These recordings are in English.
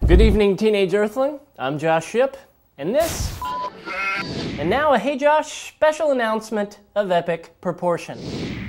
Good evening, Teenage Earthling. I'm Josh Shipp, and now a Hey Josh special announcement of epic proportion.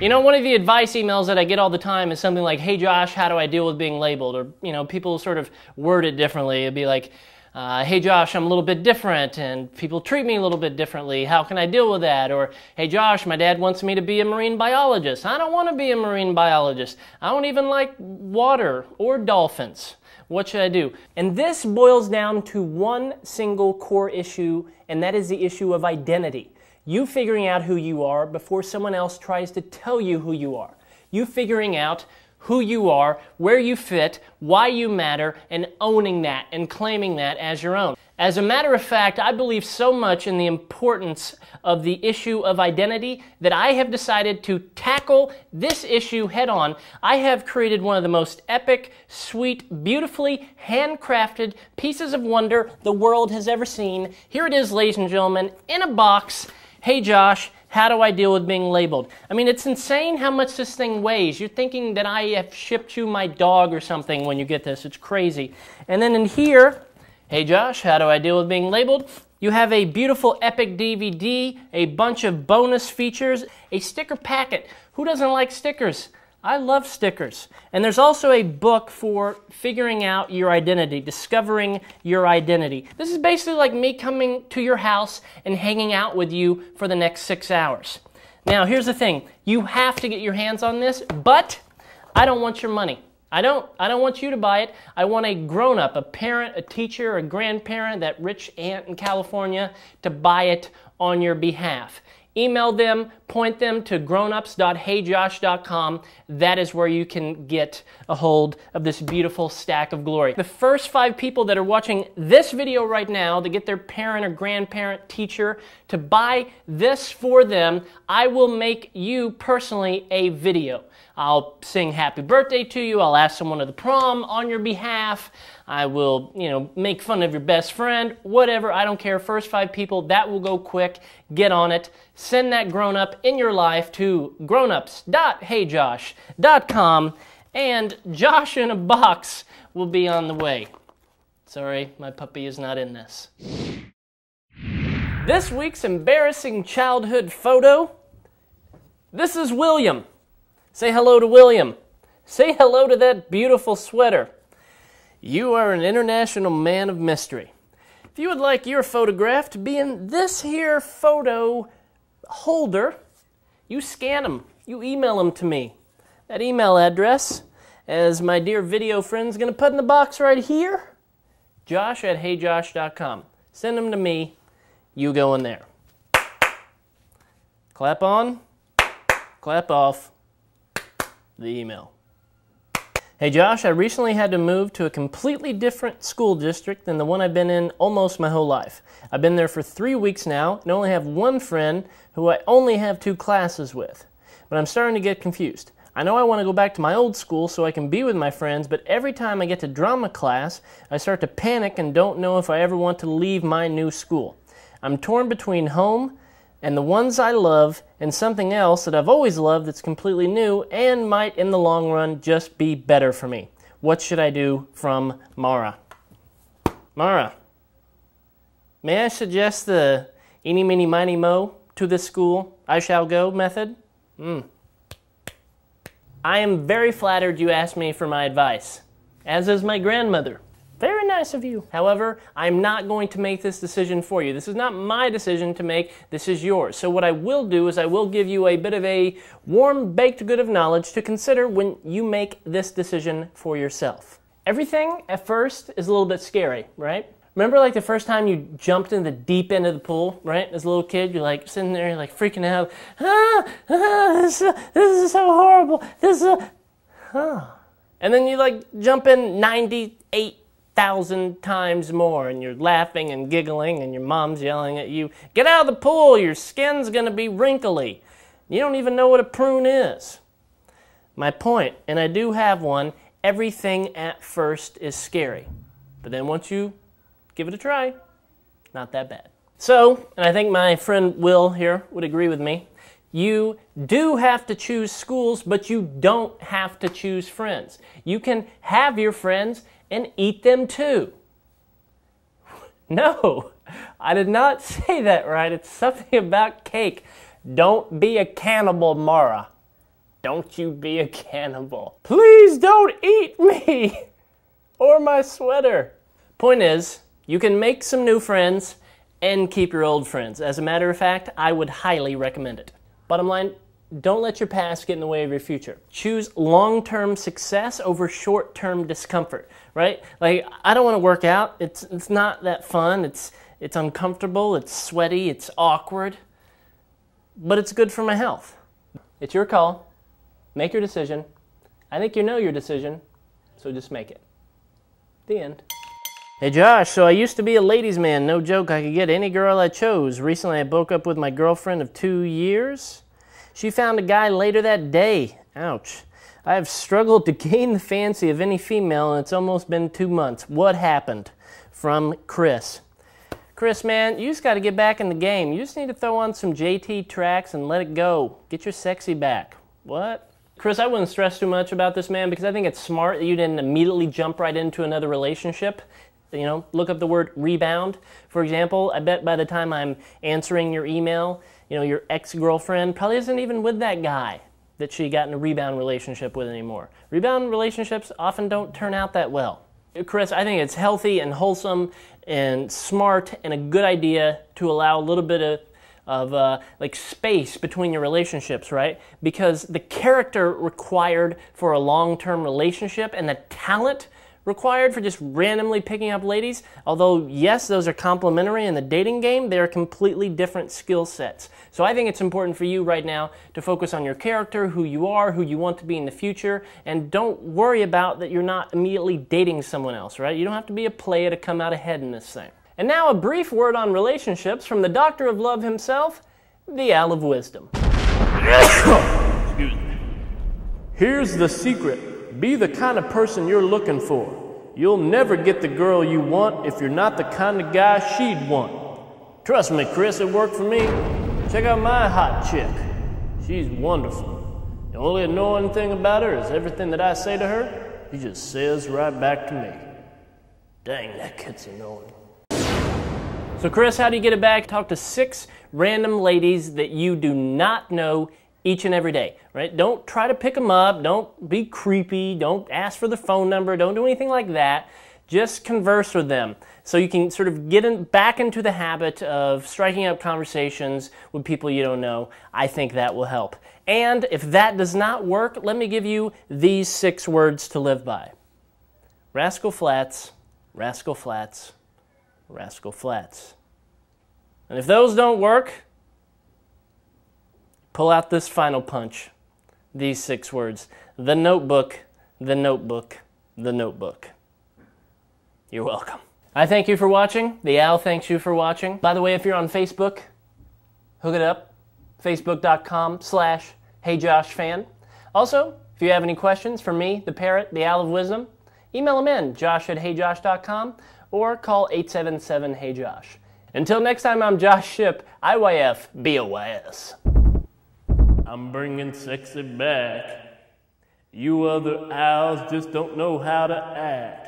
You know, one of the advice emails that I get all the time is something like, hey Josh, how do I deal with being labeled? Or, you know, people sort of word it differently. It'd be like, hey Josh, I'm a little bit different and people treat me a little bit differently. How can I deal with that? Or, hey Josh, my dad wants me to be a marine biologist. I don't want to be a marine biologist. I don't even like water or dolphins. What should I do? And this boils down to one single core issue, and that is the issue of identity. You figuring out who you are before someone else tries to tell you who you are. You figuring out who you are, where you fit, why you matter, and owning that and claiming that as your own. As a matter of fact, I believe so much in the importance of the issue of identity that I have decided to tackle this issue head on. I have created one of the most epic, sweet, beautifully handcrafted pieces of wonder the world has ever seen. Here it is, ladies and gentlemen, in a box. Hey Josh, how do I deal with being labeled? I mean, it's insane how much this thing weighs. You're thinking that I have shipped you my dog or something when you get this. It's crazy. And then in here, hey Josh, how do I deal with being labeled? You have a beautiful epic DVD, a bunch of bonus features, a sticker packet. Who doesn't like stickers? I love stickers. And there's also a book for figuring out your identity, discovering your identity. This is basically like me coming to your house and hanging out with you for the next 6 hours. Now, here's the thing. You have to get your hands on this, but I don't want your money. I don't want you to buy it. I want a grown-up, a parent, a teacher, a grandparent, that rich aunt in California to buy it on your behalf. Email them, point them to grownups.heyjosh.com. That is where you can get a hold of this beautiful stack of glory. The first 5 people that are watching this video right now to get their parent or grandparent, teacher to buy this for them, I will make you personally a video. I'll sing happy birthday to you. I'll ask someone to the prom on your behalf. I will, make fun of your best friend, whatever. I don't care. First 5 people, that will go quick. Get on it. Send that grown-up in your life to grownups.heyjosh.com, and Josh in a box will be on the way. Sorry, my puppy is not in this. This week's embarrassing childhood photo. This is William. Say hello to William. Say hello to that beautiful sweater. You are an international man of mystery. If you would like your photograph to be in this here photo holder, you scan them. You email them to me. That email address, as my dear video friend's going to put in the box right here, josh@heyjosh.com. Send them to me. You go in there. Clap on, clap off the email. Hey Josh, I recently had to move to a completely different school district than the one I've been in almost my whole life. I've been there for 3 weeks now and only have one friend who I only have 2 classes with. But I'm starting to get confused. I know I want to go back to my old school so I can be with my friends, but every time I get to drama class, I start to panic and don't know if I ever want to leave my new school. I'm torn between home and the ones I love, and something else that I've always loved that's completely new and might, in the long run, just be better for me. What should I do? From Mara. Mara, may I suggest the eeny, meeny, miny, mo to this school, I shall go method? I am very flattered you asked me for my advice, as is my grandmother. Very nice of you. However, I'm not going to make this decision for you. This is not my decision to make. This is yours. So what I will do is I will give you a bit of a warm baked good of knowledge to consider when you make this decision for yourself. Everything at first is a little bit scary, right? Remember like the first time you jumped in the deep end of the pool, right? As a little kid, you're like sitting there, you're like freaking out. This is so horrible. And then you like jump in 98,000 times more, and you're laughing and giggling, and your mom's yelling at you, get out of the pool, your skin's gonna be wrinkly. You don't even know what a prune is. My point, and I do have one, everything at first is scary. But then once you give it a try, not that bad. So, and I think my friend Will here would agree with me, you do have to choose schools, but you don't have to choose friends. You can have your friends and eat them too. No, I did not say that right. It's something about cake. Don't be a cannibal, Mara. Don't you be a cannibal. Please don't eat me or my sweater. Point is, you can make some new friends and keep your old friends. As a matter of fact, I would highly recommend it. Bottom line, don't let your past get in the way of your future. Choose long-term success over short-term discomfort, right? Like, I don't want to work out. It's not that fun. It's uncomfortable. It's sweaty. It's awkward. But it's good for my health. It's your call. Make your decision. I think you know your decision, so just make it. The end. Hey Josh, so I used to be a ladies' man. No joke, I could get any girl I chose. Recently I broke up with my girlfriend of 2 years. She found a guy later that day. Ouch. I have struggled to gain the fancy of any female, and it's almost been 2 months. What happened? From Chris. Chris, man, you just got to get back in the game. You just need to throw on some JT tracks and let it go. Get your sexy back. What? Chris, I wouldn't stress too much about this, man, because I think it's smart that you didn't immediately jump right into another relationship. You know, look up the word rebound. For example, I bet by the time I'm answering your email, you know, your ex-girlfriend probably isn't even with that guy that she got in a rebound relationship with anymore. Rebound relationships often don't turn out that well. Chris, I think it's healthy and wholesome and smart and a good idea to allow a little bit of like space between your relationships, right? Because the character required for a long-term relationship and the talent required for just randomly picking up ladies, although yes, those are complementary in the dating game, they are completely different skill sets. So I think it's important for you right now to focus on your character, who you are, who you want to be in the future, and don't worry about that you're not immediately dating someone else, right? You don't have to be a player to come out ahead in this thing. And now a brief word on relationships from the Doctor of Love himself, the Owl of Wisdom. Excuse me. Here's the secret. Be the kind of person you're looking for. You'll never get the girl you want if you're not the kind of guy she'd want. Trust me, Chris, it worked for me. Check out my hot chick. She's wonderful. The only annoying thing about her is everything that I say to her, she just says right back to me. Dang, that kid's annoying. So Chris, how do you get it back? Talk to 6 random ladies that you do not know each and every day, right? Don't try to pick them up. Don't be creepy. Don't ask for the phone number. Don't do anything like that. Just converse with them so you can sort of get back into the habit of striking up conversations with people you don't know. I think that will help. And if that does not work, let me give you these 6 words to live by. Rascal Flats, Rascal Flats, Rascal Flats. And if those don't work, pull out this final punch. These 6 words. The Notebook, the Notebook, the Notebook. You're welcome. I thank you for watching. The Owl thanks you for watching. By the way, if you're on Facebook, hook it up. Facebook.com/HeyJoshFan. Also, if you have any questions for me, the Parrot, the Owl of Wisdom, email them in, josh@heyjosh.com, or call 877-HEY-JOSH. Until next time, I'm Josh Shipp, IYF-BOYS. I'm bringing sexy back. You other owls just don't know how to act.